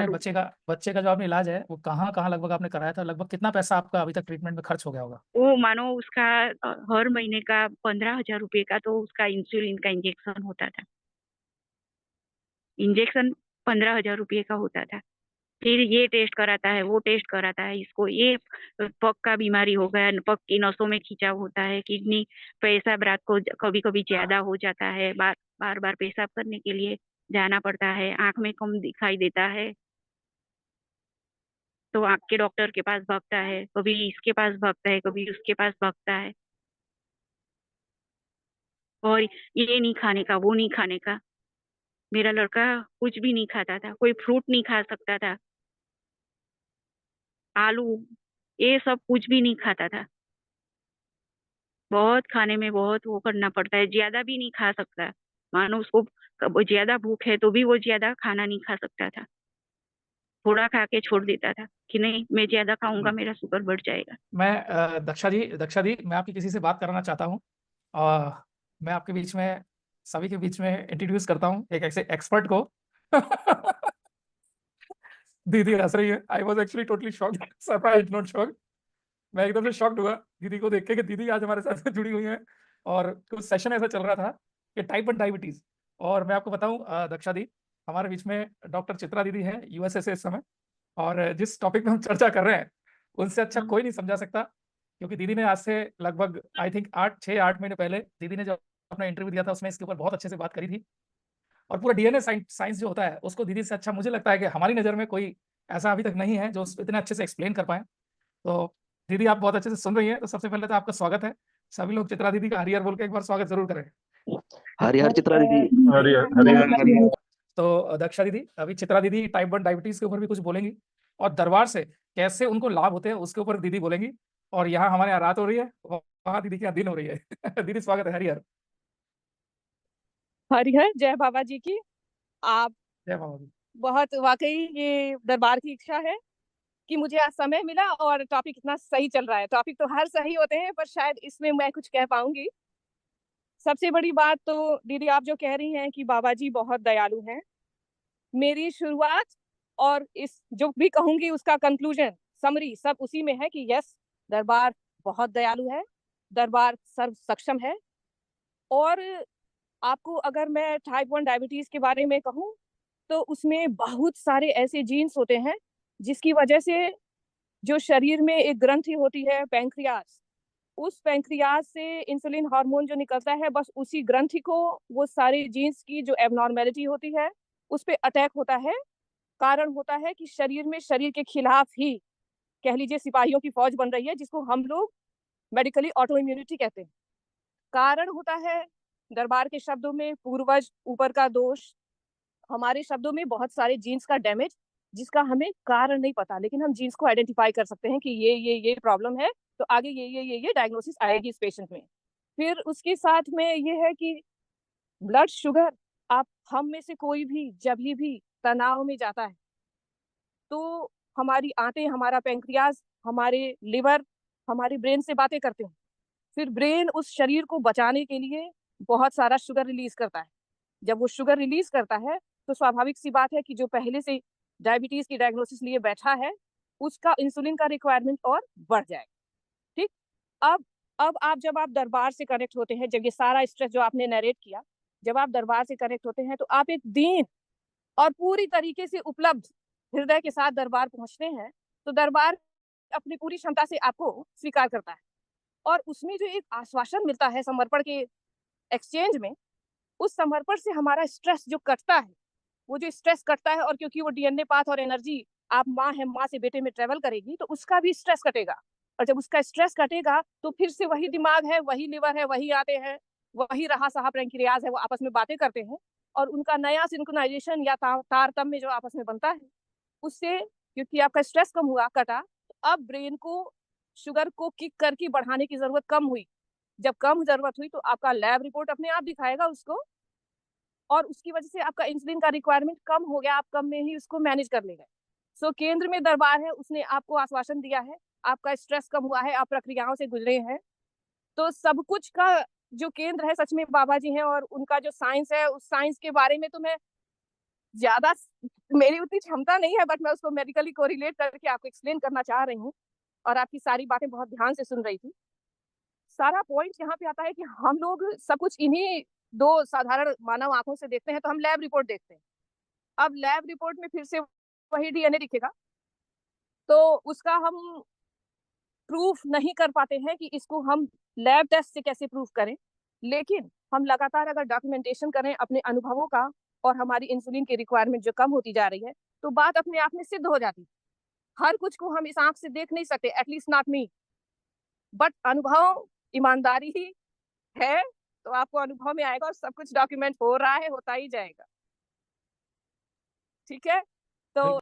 आपने दारू। बच्चे का जो आपने इलाज है वो कहाँ लगभग आपने कराया था? लगभग कितना पैसा आपका अभी तक ट्रीटमेंट में खर्च हो गया होगा? वो मानो उसका हर महीने का 15,000 रुपये का तो उसका इंसुलिन का इंजेक्शन होता था। इंजेक्शन 15,000 रुपये का होता था। फिर ये टेस्ट कराता है, वो टेस्ट कराता है, इसको ये पग का बीमारी हो गया, पग की नसों में खिंचाव होता है, किडनी पेशाब रात को कभी कभी ज्यादा हो जाता है, बार बार पेशाब करने के लिए जाना पड़ता है, आंख में कम दिखाई देता है तो आंख के डॉक्टर के पास भागता है, कभी इसके पास भागता है, कभी उसके पास भागता है। और ये नहीं खाने का, वो नहीं खाने का। मेरा लड़का कुछ भी नहीं खाता था, कोई फ्रूट नहीं खा सकता था, आलू ये सब कुछ भी नहीं खाता था। बहुत खाने में बहुत वो करना पड़ता है, ज्यादा भी नहीं खा सकता। मानो उसको ज्यादा भूख है तो भी वो ज्यादा खाना नहीं खा सकता था, थोड़ा खा के छोड़ देता था कि नहीं मैं ज्यादा खाऊंगा मेरा शुगर बढ़ जाएगा। मैं दक्षा दी, मैं आपकी किसी से बात कराना चाहता हूँ। मैं आपके बीच में, सभी के बीच में इंट्रोड्यूस करता हूँ एक ऐसे एक्सपर्ट को। दीदी हंस रही है। I was actually totally shocked, surprise not shocked. मैं एकदम से शॉक्ड हुआ दीदी को देख के कि दीदी आज हमारे साथ जुड़ी हुई हैं। और कुछ सेशन ऐसा चल रहा था कि टाइप 1 डायबिटीज। और मैं आपको बताऊं दक्षा दी, हमारे बीच में डॉक्टर चित्रा दीदी हैं यूएसए से इस समय। और जिस टॉपिक पे हम चर्चा कर रहे हैं उनसे अच्छा हाँ। कोई नहीं समझा सकता, क्योंकि दीदी ने आज से लगभग आई थिंक 8 महीने पहले दीदी ने जो अपना इंटरव्यू दिया था उसमें इसके ऊपर बहुत अच्छे से बात करी थी। और पूरा डीएनए साइंस जो होता है उसको दीदी से अच्छा मुझे लगता है कि हमारी नज़र में कोई ऐसा अभी तक नहीं है जो इतने अच्छे से एक्सप्लेन कर पाए। तो दीदी आप बहुत अच्छे से सुन रही हैं, तो सबसे पहले तो आपका स्वागत है। सभी लोग चित्रा दीदी का हरियर बोल के एक बार स्वागत जरूर करें। हरिहर चित्रा दीदी। हरिहर। तो दक्षा दीदी, अभी चित्रा दीदी टाइप 1 डायबिटीज के ऊपर भी कुछ बोलेंगी, और दरबार से कैसे उनको लाभ होते हैं उसके ऊपर दीदी बोलेंगी। और यहाँ हमारे यहाँ रात हो रही है, वहाँ दीदी के यहाँ दिन हो रही है। दीदी स्वागत है, हरिहर। हरिहर जय बाबा जी की। आप जय बाबा जी। बहुत वाकई ये दरबार की इच्छा है कि मुझे आज समय मिला, और टॉपिक इतना सही चल रहा है। टॉपिक तो हर सही होते हैं, पर शायद इसमें मैं कुछ कह पाऊंगी। सबसे बड़ी बात तो दीदी आप जो कह रही हैं कि बाबा जी बहुत दयालु हैं, मेरी शुरुआत और इस जो भी कहूंगी उसका कंक्लूजन समरी सब उसी में है कि यस, दरबार बहुत दयालु है, दरबार सर्व सक्षम है। और आपको अगर मैं टाइप 1 डायबिटीज के बारे में कहूँ तो उसमें बहुत सारे ऐसे जीन्स होते हैं जिसकी वजह से जो शरीर में एक ग्रंथि होती है पैंक्रियास, उस पैंक्रियास से इंसुलिन हार्मोन जो निकलता है, बस उसी ग्रंथि को वो सारे जीन्स की जो एबनॉर्मेलिटी होती है उस पे अटैक होता है। कारण होता है कि शरीर में शरीर के खिलाफ ही कह लीजिए सिपाहियों की फौज बन रही है, जिसको हम लोग मेडिकली ऑटो इम्यूनिटी कहते हैं। कारण होता है दरबार के शब्दों में पूर्वज ऊपर का दोष, हमारे शब्दों में बहुत सारे जीन्स का डैमेज जिसका हमें कारण नहीं पता, लेकिन हम जीन्स को आइडेंटिफाई कर सकते हैं कि ये प्रॉब्लम है, तो आगे ये डायग्नोसिस आएगी इस पेशेंट में। फिर उसके साथ में ये है कि ब्लड शुगर, आप हम में से कोई भी जब भी तनाव में जाता है तो हमारी आंतें, हमारा पैंक्रियाज, हमारे लिवर, हमारे ब्रेन से बातें करते हैं। फिर ब्रेन उस शरीर को बचाने के लिए बहुत सारा शुगर रिलीज करता है। जब वो शुगर रिलीज करता है तो स्वाभाविक सी बात है कि जो पहले से डायबिटीज की डायग्नोसिस लिए बैठा है उसका इंसुलिन का रिक्वायरमेंट और बढ़ जाएगा। ठीक। अब जब आप दरबार से कनेक्ट होते हैं, जब ये सारा स्ट्रेस जो आपने नरेट किया, जब आप दरबार से कनेक्ट होते हैं तो आप एक दीन और पूरी तरीके से उपलब्ध हृदय के साथ दरबार पहुंचते हैं, तो दरबार अपनी पूरी क्षमता से आपको स्वीकार करता है। और उसमें जो एक आश्वासन मिलता है समर्पण के एक्सचेंज में, उस समर्पण से हमारा स्ट्रेस जो कटता है, वो जो स्ट्रेस कटता है, और क्योंकि वो डीएनए पाथ और एनर्जी आप माँ है, माँ से बेटे में ट्रेवल करेगी, तो उसका भी स्ट्रेस कटेगा। और जब उसका स्ट्रेस कटेगा तो फिर से वही दिमाग है, वही लिवर है, वही आते हैं, वही रहा सहा पैंक्रियाज है, वो आपस में बातें करते हैं। और उनका नया सिंक्रोनाइजेशन या तारतम्य जो आपस में बनता है, उससे क्योंकि आपका स्ट्रेस कम हुआ, कटा, तो अब ब्रेन को शुगर को किक करके बढ़ाने की जरूरत कम हुई। जब कम जरूरत हुई तो आपका लैब रिपोर्ट अपने आप दिखाएगा उसको, और उसकी वजह से आपका इंसुलिन का रिक्वायरमेंट कम हो गया, आप कम में ही उसको मैनेज कर ले गए। सो केंद्र में दरबार है, उसने आपको आश्वासन दिया है, आपका स्ट्रेस कम हुआ है, आप प्रक्रियाओं से गुजरे हैं। तो सब कुछ का जो केंद्र है सच में बाबा जी हैं, और उनका जो साइंस है, उस साइंस के बारे में तो मैं ज्यादा मेरी उतनी क्षमता नहीं है, बट मैं उसको मेडिकली कोरिलेट करके आपको एक्सप्लेन करना चाह रही हूँ और आपकी सारी बातें बहुत ध्यान से सुन रही थी। सारा पॉइंट यहाँ पे आता है कि हम लोग सब कुछ इन्हीं दो साधारण मानव आंखों से देखते हैं, तो हम लैब रिपोर्ट देखते हैं। अब लैब रिपोर्ट में फिर से वही डीएनए दिखेगा, तो उसका हम प्रूफ नहीं कर पाते हैं कि इसको हम लैब टेस्ट से कैसे प्रूफ करें। लेकिन हम लगातार अगर डॉक्यूमेंटेशन करें अपने अनुभवों का और हमारी इंसुलिन की रिक्वायरमेंट जो कम होती जा रही है, तो बात अपने आप में सिद्ध हो जाती है। हर कुछ को हम इस आंख से देख नहीं सकते, एटलीस्ट नॉट मी, बट अनुभव ईमानदारी ही है, तो आपको अनुभव में आएगा और सब कुछ डॉक्यूमेंट हो रहा है, होता ही जाएगा। ठीक है, तो